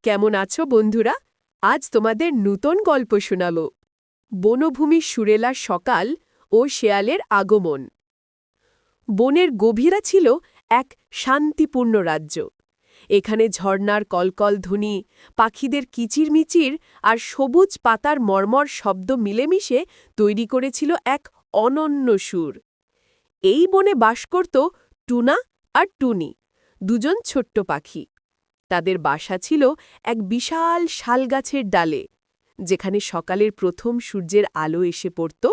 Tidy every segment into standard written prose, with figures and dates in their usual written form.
কেমন আছো বন্ধুরা? আজ তোমাদের নূতন গল্প শোনাব। বনভূমির সুরেলার সকাল ও শেয়ালের আগমন। বনের গভীরা ছিল এক শান্তিপূর্ণ রাজ্য। এখানে ঝর্ণার কলকল ধ্বনি, পাখিদের কিচিরমিচির আর সবুজ পাতার মর্মর শব্দ মিলেমিশে তৈরি করেছিল এক অনন্য সুর। এই বনে বাস করত টুনা আর টুনি, দুজন ছোট্ট পাখি। তাদের বাসা ছিল এক বিশাল শালগাছের ডালে, যেখানে সকালের প্রথম সূর্যের আলো এসে পড়ত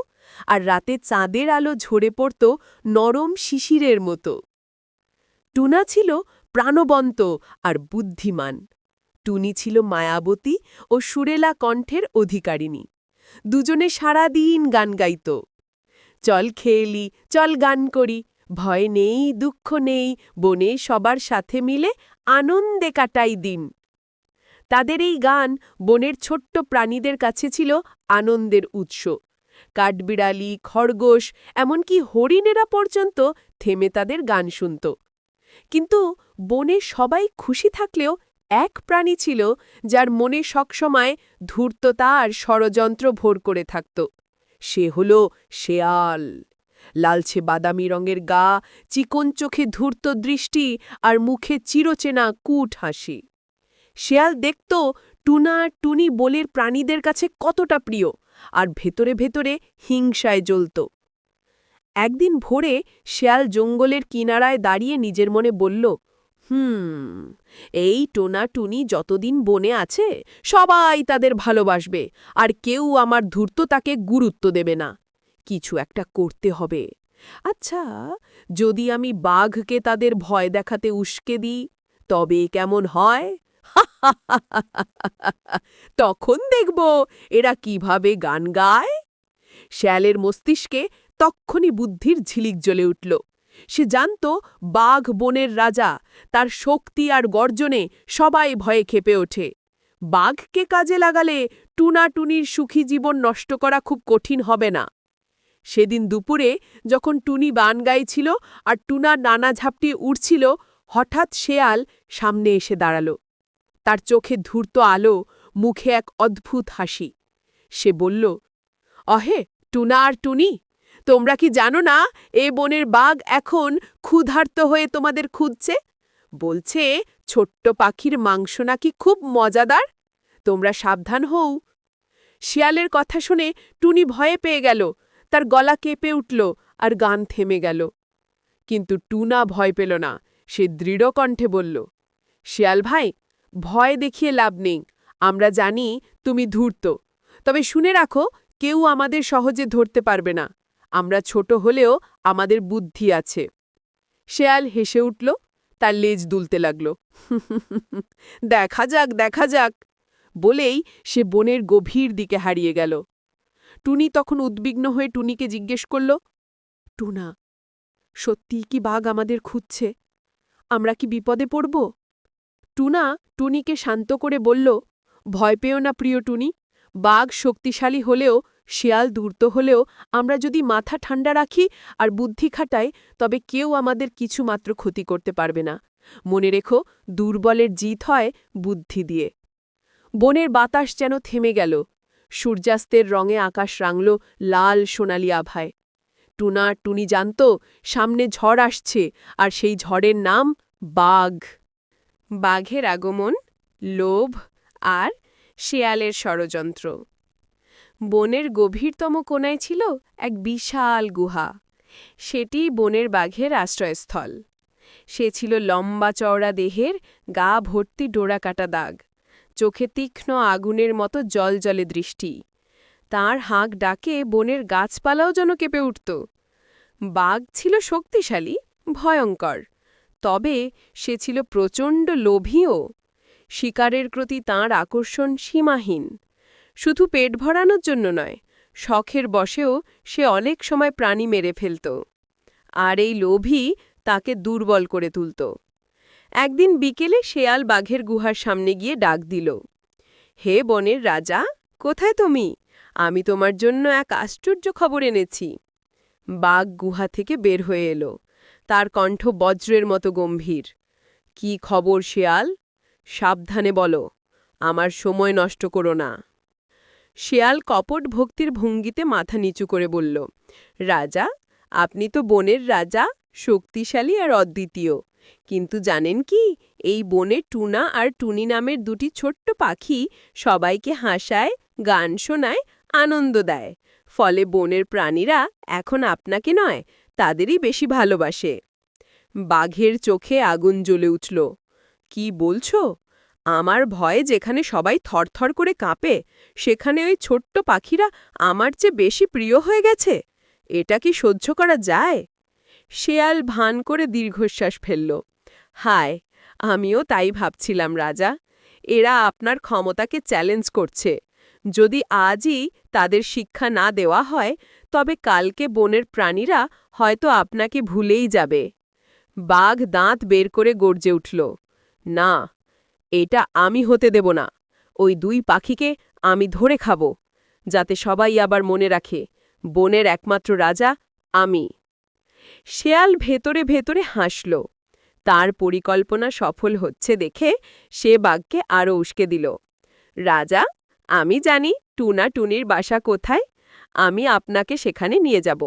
আর রাতে চাঁদের আলো ঝরে পড়ত নরম শিশিরের মতো। টুনা ছিল প্রাণবন্ত আর বুদ্ধিমান। টুনি ছিল মায়াবতী ও সুরেলা কণ্ঠের অধিকারিণী। দুজনে সারাদিন গান গাইত। চল খেলি, চল গান করি, ভয় নেই, দুঃখ নেই, বনে সবার সাথে মিলে আনন্দে কাটাই দিন। তাদের এই গান বনের ছোট্ট প্রাণীদের কাছে ছিল আনন্দের উৎস। কাঠবিড়ালি, খরগোশ, এমনকি হরিণেরা পর্যন্ত থেমে তাদের গান শুনত। কিন্তু বনে সবাই খুশি থাকলেও এক প্রাণী ছিল যার মনে সবসময় ধূর্ততা আর ষড়যন্ত্র ভর করে থাকত। সে হল শেয়াল। লালচে বাদামি রঙের গা, চিকন চোখে ধূর্ত দৃষ্টি আর মুখে চিরচেনা কুট হাসি। শেয়াল দেখত টুনা আর টুনি বনের প্রাণীদের কাছে কতটা প্রিয়, আর ভেতরে ভেতরে হিংসায় জ্বলত। একদিন ভোরে শেয়াল জঙ্গলের কিনারায় দাঁড়িয়ে নিজের মনে বলল, এই টোনা টুনি যতদিন বনে আছে সবাই তাদের ভালোবাসবে, আর কেউ আমার ধূর্ততাকে গুরুত্ব দেবে না। কিছু একটা করতে হবে। আচ্ছা, যদি আমি বাঘকে তাদের ভয় দেখাতে উস্কে দিই, তবে কেমন হয়? তখন দেখব এরা কিভাবে গান গায়। শেয়ালের মস্তিষ্কে তক্ষুনি বুদ্ধির ঝিলিক জ্বলে উঠল। সে জানত বাঘ বনের রাজা, তার শক্তি আর গর্জনে সবাই ভয়ে ক্ষেপে ওঠে। বাঘকে কাজে লাগালে টুনা টুনির সুখী জীবন নষ্ট করা খুব কঠিন হবে না। সেদিন দুপুরে যখন টুনি গান গাইছিল আর টুনা নানা ঝাপটিয়ে উড়ছিল, হঠাৎ শেয়াল সামনে এসে দাঁড়াল। তার চোখে ধূর্ত আলো, মুখে এক অদ্ভুত হাসি। সে বলল, অহে টুনা আর টুনি, তোমরা কি জানো না এ বনের বাঘ এখন ক্ষুধার্ত হয়ে তোমাদের খুঁজছে? বলছে ছোট্ট পাখির মাংস নাকি খুব মজাদার। তোমরা সাবধান হও। শিয়ালের কথা শুনে টুনি ভয়ে পেয়ে গেল। তার গলা কেঁপে উঠল আর গান থেমে গেল। কিন্তু টুনা ভয় পেল না। সে দৃঢ় কণ্ঠে বলল, শিয়াল ভাই, ভয় দেখিয়ে লাভ নেই। আমরা জানি তুমি ধূর্ত, তবে শুনে রাখো, কেউ আমাদের সহজে ধরতে পারবে না। আমরা ছোট হলেও আমাদের বুদ্ধি আছে। শেয়াল হেসে উঠল, তার লেজ দুলতে লাগল। দেখা যাক, দেখা যাক বলেই সে বনের গভীর দিকে হারিয়ে গেল। টুনি তখন উদ্বিগ্ন হয়ে টুনিকে জিজ্ঞেস করল, টুনা, সত্যিই কি বাঘ আমাদের খুঁজছে? আমরা কি বিপদে পড়ব? টুনা টুনিকে শান্ত করে বলল, ভয় পেও না প্রিয় টুনি। বাঘ শক্তিশালী হলেও, শিয়াল ধূর্ত হলেও, আমরা যদি মাথা ঠান্ডা রাখি আর বুদ্ধি খাটাই, তবে কেউ আমাদের কিছু মাত্র ক্ষতি করতে পারবে না। মনে রেখো, দুর্বলের জিত হয় বুদ্ধি দিয়ে। বনের বাতাস যেন থেমে গেল। সূর্যাস্তের রঙে আকাশ রাঙল লাল সোনালি আভায়। টুনা টুনি জানত সামনে ঝড় আসছে, আর সেই ঝড়ের নাম বাঘ। বাঘের আগমন, লোভ আর শেয়ালের ষড়যন্ত্র। বনের গভীরতম কোণায় ছিল এক বিশাল গুহা। সেটি বনের বাঘের আশ্রয়স্থল। সে ছিল লম্বা চওড়া দেহের, গা ভর্তি ডোরাকাটা দাগ, চোখে তীক্ষ্ণ আগুনের মতো জলজলে দৃষ্টি। তাঁর হাঁক ডাকে বনের গাছপালাও যেন কেঁপে উঠত। বাঘ ছিল শক্তিশালী, ভয়ঙ্কর, তবে সে ছিল প্রচণ্ড লোভীও। শিকারের প্রতি তাঁর আকর্ষণ সীমাহীন। শুধু পেট ভরানোর জন্য নয়, শখের বশেও সে অনেক সময় প্রাণী মেরে ফেলত। আর এই লোভই তাকে দুর্বল করে তুলত। একদিন বিকেলে শেয়াল বাঘের গুহার সামনে গিয়ে ডাক দিল, হে বনের রাজা, কোথায় তুমি? আমি তোমার জন্য এক আশ্চর্য খবর এনেছি। বাঘ গুহা থেকে বের হয়ে এলো। তার কণ্ঠ বজ্রের মতো গম্ভীর। কি খবর শেয়াল? সাবধানে বলো, আমার সময় নষ্ট করো না। শেয়াল কপট ভক্তির ভঙ্গিতে মাথা নিচু করে বলল, রাজা, আপনি তো বনের রাজা, শক্তিশালী আর অদ্বিতীয়। কিন্তু জানেন কি, এই বনে টুনা আর টুনি নামের দুটি ছোট্ট পাখি সবাইকে হাসায়, গান শোনায়, আনন্দ দেয়। ফলে বনের প্রাণীরা এখন আপনাকে নয়, তাদেরই বেশি ভালোবাসে। বাঘের চোখে আগুন জ্বলে উঠল। কি বলছো? আমার ভয়ে যেখানে সবাই থরথর করে কাঁপে, সেখানে ওই ছোট্ট পাখিরা আমার চেয়ে বেশি প্রিয় হয়ে গেছে? এটা কি সহ্য করা যায়? শেয়াল ভান করে দীর্ঘশ্বাস ফেলল। হায়, আমিও তাই ভাবছিলাম রাজা। এরা আপনার ক্ষমতাকে চ্যালেঞ্জ করছে। যদি আজই তাদের শিক্ষা না দেওয়া হয়, তবে কালকে বনের প্রাণীরা হয়তো আপনাকে ভুলেই যাবে। বাঘ দাঁত বের করে গর্জে উঠল, না, এটা আমি হতে দেব না। ওই দুই পাখিকে আমি ধরে খাব, যাতে সবাই আবার মনে রাখে বনের একমাত্র রাজা আমি। শেয়াল ভেতরে ভেতরে হাসল। তার পরিকল্পনা সফল হচ্ছে দেখে সে বাঘকে আরও উস্কে দিল। রাজা, আমি জানি টুনা টুনির বাসা কোথায়। আমি আপনাকে সেখানে নিয়ে যাব।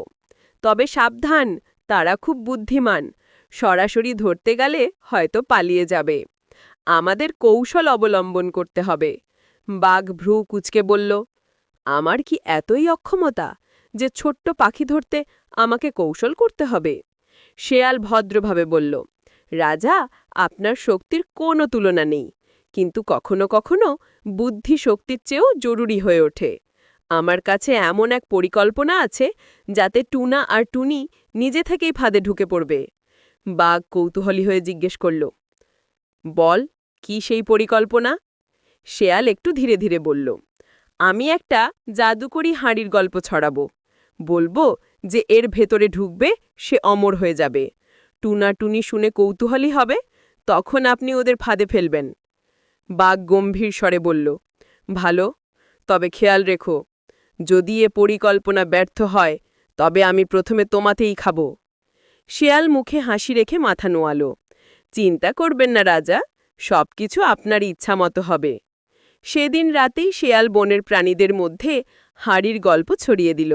তবে সাবধান, তারা খুব বুদ্ধিমান। সরাসরি ধরতে গেলে হয়তো পালিয়ে যাবে। আমাদের কৌশল অবলম্বন করতে হবে। বাঘ ভ্রু কুঁচকে বলল, আমার কি এতই অক্ষমতা যে ছোট্ট পাখি ধরতে আমাকে কৌশল করতে হবে? শেয়াল ভদ্রভাবে বলল, রাজা, আপনার শক্তির কোনো তুলনা নেই, কিন্তু কখনো কখনো বুদ্ধি শক্তির চেয়েও জরুরি হয়ে ওঠে। আমার কাছে এমন এক পরিকল্পনা আছে যাতে টুনা আর টুনি নিজে থেকেই ফাঁদে ঢুকে পড়বে। বাঘ কৌতূহলী হয়ে জিজ্ঞেস করল, বল, কি সেই পরিকল্পনা? শেয়াল একটু ধীরে ধীরে বলল, আমি একটা জাদুকরি হাঁড়ির গল্প ছড়াবো। বলবো যে এর ভেতরে ঢুকবে সে অমর হয়ে যাবে। টুনা টুনি শুনে কৌতূহলী হবে, তখন আপনি ওদের ফাঁদে ফেলবেন। বাঘ গম্ভীর স্বরে বলল, ভালো, তবে খেয়াল রেখো, যদি এ পরিকল্পনা ব্যর্থ হয় তবে আমি প্রথমে তোমাতেই খাব। শেয়াল মুখে হাসি রেখে মাথা নোয়ালো। চিন্তা করবেন না রাজা, সবকিছু আপনার ইচ্ছা মতো হবে। সেদিন রাতেই শেয়াল বনের প্রাণীদের মধ্যে হাঁড়ির গল্প ছড়িয়ে দিল।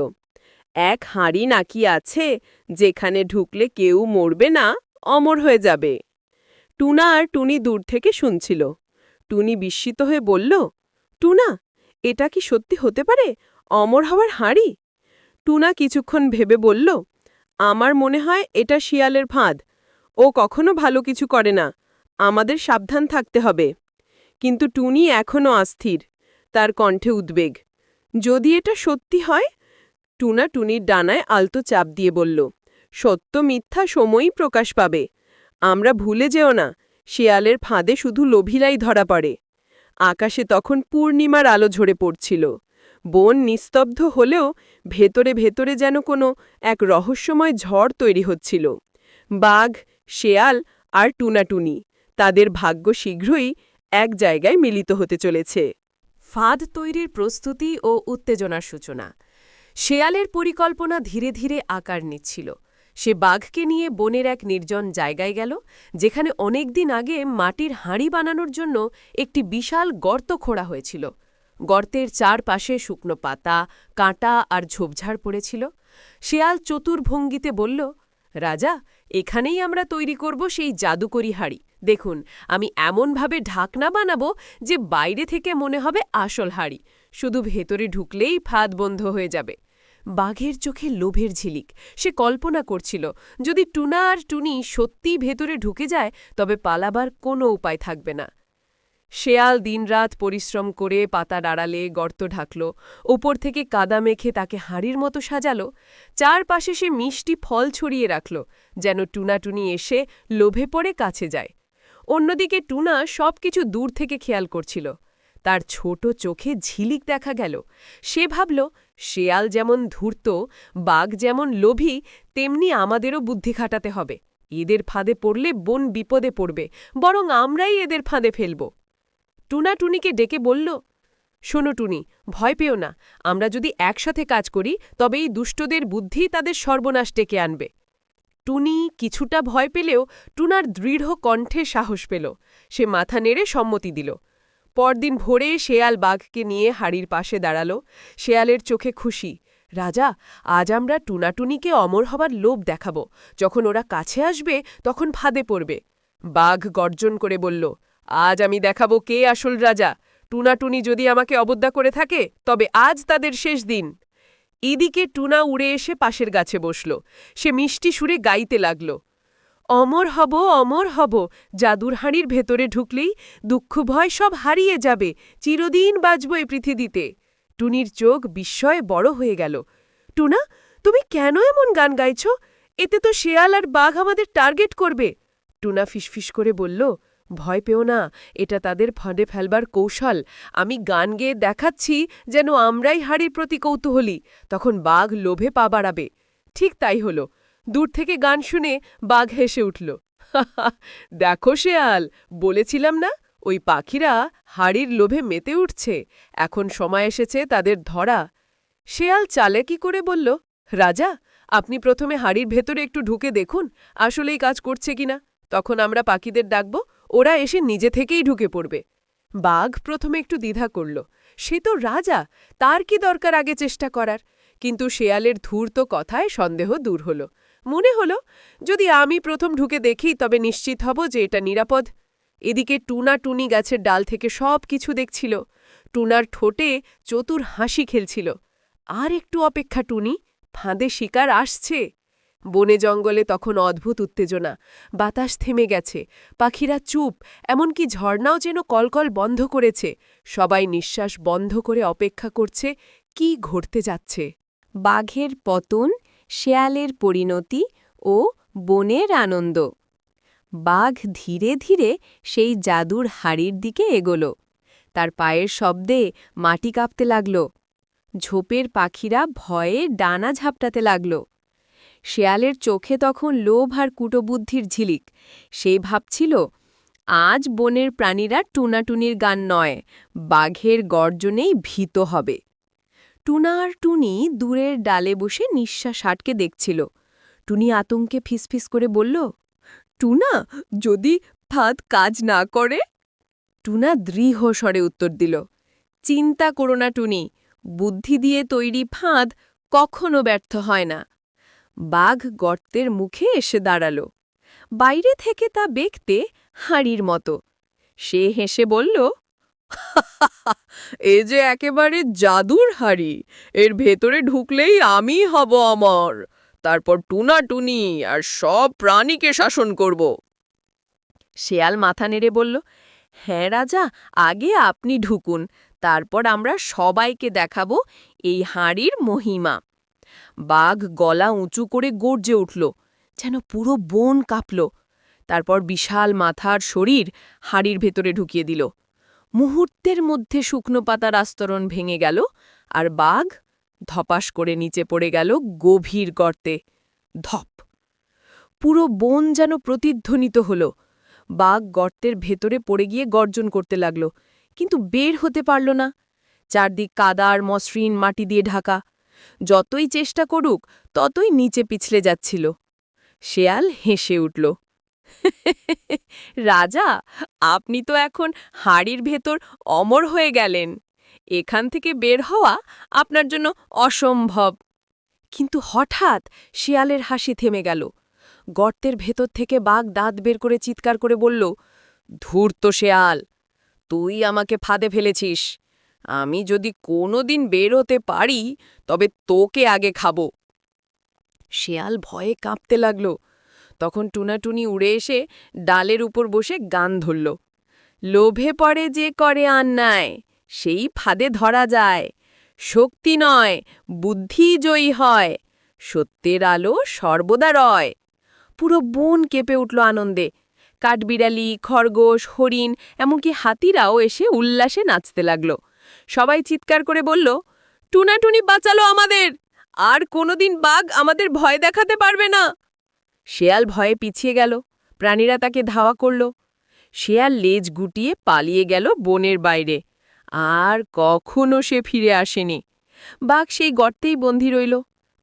এক হাঁড়ি নাকি আছে, যেখানে ঢুকলে কেউ মরবে না, অমর হয়ে যাবে। টুনা আর টুনি দূর থেকে শুনছিল। টুনি বিস্মিত হয়ে বলল, টুনা, এটা কি সত্যি হতে পারে? অমর হওয়ার হাঁড়ি? টুনা কিছুক্ষণ ভেবে বলল, আমার মনে হয় এটা শিয়ালের ফাঁদ। ও কখনো ভালো কিছু করে না, আমাদের সাবধান থাকতে হবে। কিন্তু টুনি এখনও অস্থির, তার কণ্ঠে উদ্বেগ। যদি এটা সত্যি হয়? টুনা টুনির ডানায় আলতো চাপ দিয়ে বলল, সত্য মিথ্যা সময়ই প্রকাশ পাবে। আমরা ভুলে যেও না, শিয়ালের ফাঁদে শুধু লোভীরাই ধরা পড়ে। আকাশে তখন পূর্ণিমার আলো ঝরে পড়ছিল। বন নিস্তব্ধ হলেও ভেতরে ভেতরে যেন কোনো এক রহস্যময় ঝড় তৈরি হচ্ছিল। বাঘ, শেয়াল আর টুনাটুনি, তাদের ভাগ্য শীঘ্রই এক জায়গায় মিলিত হতে চলেছে। ফাঁদ তৈরির প্রস্তুতি ও উত্তেজনার সূচনা। শেয়ালের পরিকল্পনা ধীরে ধীরে আকার নিচ্ছিল। সে বাঘকে নিয়ে বনের এক নির্জন জায়গায় গেল, যেখানে অনেকদিন আগে মাটির হাঁড়ি বানানোর জন্য একটি বিশাল গর্ত খোঁড়া হয়েছিল। গর্তের চারপাশে শুকনো পাতা, কাঁটা আর ঝোপঝাড় পড়েছিল। শেয়াল চতুর ভঙ্গিতে বলল, রাজা, এখানেই আমরা তৈরি করব সেই জাদুকরি হাঁড়ি। দেখুন, আমি এমনভাবে ঢাকনা বানাবো যে বাইরে থেকে মনে হবে আসল হাঁড়ি, শুধু ভেতরে ঢুকলেই ফাঁদ বন্ধ হয়ে যাবে। বাঘের চোখে লোভের ঝিলিক। সে কল্পনা করছিল, যদি টুনা আর টুনি সত্যিই ভেতরে ঢুকে যায় তবে পালাবার কোনো উপায় থাকবে না। শেয়াল দিনরাত পরিশ্রম করে পাতার আড়ালে গর্ত ঢাকল, ওপর থেকে কাদা মেখে তাকে হাঁড়ির মতো সাজালো। চারপাশে সে মিষ্টি ফল ছড়িয়ে রাখল, যেন টুনাটুনি এসে লোভে পড়ে কাছে যায়। অন্যদিকে টুনা সবকিছু দূর থেকে খেয়াল করছিল। তার ছোট চোখে ঝিলিক দেখা গেল। সে ভাবল, শেয়াল যেমন ধূর্ত, বাঘ যেমন লোভী, তেমনি আমাদেরও বুদ্ধি খাটাতে হবে। এদের ফাঁদে পড়লে বন বিপদে পড়বে, বরং আমরাই এদের ফাঁদে ফেলব। টুনা টুনিকে ডেকে বলল, শোনো টুনি, ভয় পেও না। আমরা যদি একসাথে কাজ করি তবে এই দুষ্টদের বুদ্ধি তাদের সর্বনাশ ডেকে আনবে। টুনি কিছুটা ভয় পেলেও টুনার দৃঢ় কণ্ঠে সাহস পেল। সে মাথা নেড়ে সম্মতি দিল। পরদিন ভোরে শেয়াল বাঘকে নিয়ে হাড়ির পাশে দাঁড়ালো। শেয়ালের চোখে খুশি। রাজা, আজ আমরা টুনাটুনিকে অমর হবার লোভ দেখাব। যখন ওরা কাছে আসবে তখন ফাঁদে পড়বে। বাঘ গর্জন করে বলল, আজ আমি দেখাবো কে আসল রাজা। টুনাটুনি যদি আমাকে অবজ্ঞা করে থাকে তবে আজ তাদের শেষ দিন। এদিকে টুনা উড়ে এসে পাশের গাছে বসল। সে মিষ্টি সুরে গাইতে লাগল, অমর হব, অমর হব, জাদুর হাঁড়ির ভেতরে ঢুকলেই দুঃখ ভয় সব হারিয়ে যাবে, চিরদিন বাঁচব এই পৃথিবীতে। টুনির চোখ বিস্ময়ে বড় হয়ে গেল। টুনা, তুমি কেন এমন গান গাইছ? এতে তো শেয়াল আর বাঘ আমাদের টার্গেট করবে। টুনা ফিসফিস করে বলল, ভয় পেও না, এটা তাদের ফাঁদে ফেলবার কৌশল। আমি গান গেয়ে দেখাচ্ছি যেন আমরাই হাড়ির প্রতি কৌতূহলী। তখন বাঘ লোভে পা বাড়াবে। ঠিক তাই হল। দূর থেকে গান শুনে বাঘ হেসে উঠল। দেখো শেয়াল, বলেছিলাম না, ওই পাখিরা হাড়ির লোভে মেতে উঠছে। এখন সময় এসেছে তাদের ধরা। শেয়াল চালাকি করে বলল, রাজা, আপনি প্রথমে হাড়ির ভেতরে একটু ঢুকে দেখুন আসলেই কাজ করছে কিনা। তখন আমরা পাখিদের ডাকব, ওরা এসে নিজে থেকেই ঢুকে পড়বে। বাঘ প্রথমে একটু দ্বিধা করল। সে তো রাজা, তার কি দরকার আগে চেষ্টা করার? কিন্তু শেয়ালের ধূর্ত কথায় সন্দেহ দূর হল। মনে হল, যদি আমি প্রথম ঢুকে দেখি তবে নিশ্চিত হব যে এটা নিরাপদ। এদিকে টুনা টুনি গাছের ডাল থেকে সব কিছু দেখছিল। টুনার ঠোঁটে চতুর হাসি খেলছিল। আর একটু অপেক্ষা টুনি, ফাঁদে শিকার আসছে। বনে জঙ্গলে তখন অদ্ভুত উত্তেজনা। বাতাস থেমে গেছে, পাখিরা চুপ, এমনকি ঝর্ণাও যেন কলকল বন্ধ করেছে। সবাই নিঃশ্বাস বন্ধ করে অপেক্ষা করছে কি ঘটতে যাচ্ছে। বাঘের পতন, শেয়ালের পরিণতি ও বনের আনন্দ। বাঘ ধীরে ধীরে সেই জাদুর হাড়ির দিকে এগোল। তার পায়ের শব্দে মাটি কাঁপতে লাগল। ঝোপের পাখিরা ভয়ে ডানা ঝাপটাতে লাগল। শেয়ালের চোখে তখন লোভ আর কুটবুদ্ধির ঝিলিক। সে ভাবছিল, আজ বনের প্রাণীরা টুনাটুনির গান নয়, বাঘের গর্জনেই ভীত হবে। টুনা আর টুনি দূরের ডালে বসে নিঃশ্বাস আটকে দেখছিল। টুনি আতঙ্কে ফিসফিস করে বলল, টুনা, যদি ফাঁদ কাজ না করে? টুনা দৃঢ় স্বরে উত্তর দিল, চিন্তা করো না টুনি, বুদ্ধি দিয়ে তৈরি ফাঁদ কখনো ব্যর্থ হয় না। বাঘ গর্তের মুখে এসে দাঁড়াল। বাইরে থেকে তা দেখতে হাঁড়ির মতো। সে হেসে বলল, এ যে একেবারে জাদুর হাড়ি, এর ভেতরে ঢুকলেই আমি হব অমর। তারপর টুনাটুনি আর সব প্রাণীকে শাসন করব। শেয়াল মাথা নেড়ে বলল, হ্যাঁ রাজা, আগে আপনি ঢুকুন, তারপর আমরা সবাইকে দেখাবো এই হাঁড়ির মহিমা। বাঘ গলা উঁচু করে গর্জে উঠল, যেন পুরো বন কাঁপল। তারপর বিশাল মাথার শরীর হাঁড়ির ভেতরে ঢুকিয়ে দিল। মুহূর্তের মধ্যে শুকনো পাতার আস্তরণ ভেঙে গেল, আর বাঘ ধপাস করে নিচে পড়ে গেল গভীর গর্তে। ধপ! পুরো বন যেন প্রতিধ্বনিত হল। বাঘ গর্তের ভেতরে পড়ে গিয়ে গর্জন করতে লাগল, কিন্তু বের হতে পারল না। চারদিক কাদা আর মসৃণ মাটি দিয়ে ঢাকা। যতই চেষ্টা করুক ততই নিচে পিছলে যাচ্ছিল। শেয়াল হেসে উঠল, রাজা, আপনি তো এখন হাড়ির ভেতর অমর হয়ে গেলেন। এখান থেকে বের হওয়া আপনার জন্য অসম্ভব। কিন্তু হঠাৎ শেয়ালের হাসি থেমে গেল। গর্তের ভেতর থেকে বাঘ দাঁত বের করে চিৎকার করে বলল, ধূর্ত শেয়াল, তুই আমাকে ফাঁদে ফেলেছিস। আমি যদি কোনোদিন বের হতে পারি তবে তোকে আগে খাব। শেয়াল ভয়ে কাঁপতে লাগল। তখন টুনাটুনি উড়ে এসে ডালের উপর বসে গান ধরল, লোভে পড়ে যে করে অন্যায়, সেই ফাঁদে ধরা যায়। শক্তি নয়, বুদ্ধি জয়ী হয়, সত্যের আলো সর্বদা রয়। পুরো বন কেঁপে উঠল আনন্দে। কাঠবিড়ালি, খরগোশ, হরিণ, এমনকি হাতিরাও এসে উল্লাসে নাচতে লাগল। সবাই চিৎকার করে বলল, টুনাটুনি বাঁচালো আমাদের, আর কোনোদিন বাঘ আমাদের ভয় দেখাতে পারবে না। শেয়াল ভয়ে পিছিয়ে গেল। প্রাণীরা তাকে ধাওয়া করল। শেয়াল লেজ গুটিয়ে পালিয়ে গেল বনের বাইরে। আর কখনো সে ফিরে আসেনি। বাঘ সেই গর্তেই বন্দী রইল।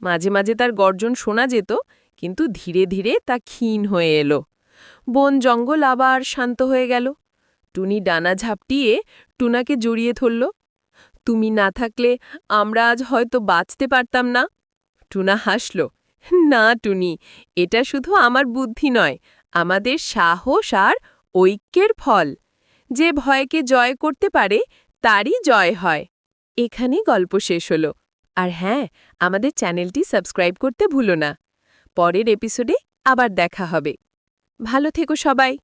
মাঝে মাঝে তার গর্জন শোনা যেত, কিন্তু ধীরে ধীরে তা ক্ষীণ হয়ে এলো। বন জঙ্গল আবার শান্ত হয়ে গেল। টুনি ডানা ঝাপটিয়ে টুনাকে জড়িয়ে ধরল। তুমি না থাকলে আমরা আজ হয়তো বাঁচতে পারতাম না। টুনা হাসল। না টুনি, এটা শুধু আমার বুদ্ধি নয়, আমাদের সাহস আর ঐক্যের ফল। যে ভয়কে জয় করতে পারে তারই জয় হয়। এখানেই গল্প শেষ হলো। আর হ্যাঁ, আমাদের চ্যানেলটি সাবস্ক্রাইব করতে ভুলো না। পরের এপিসোডে আবার দেখা হবে। ভালো থেকো সবাই।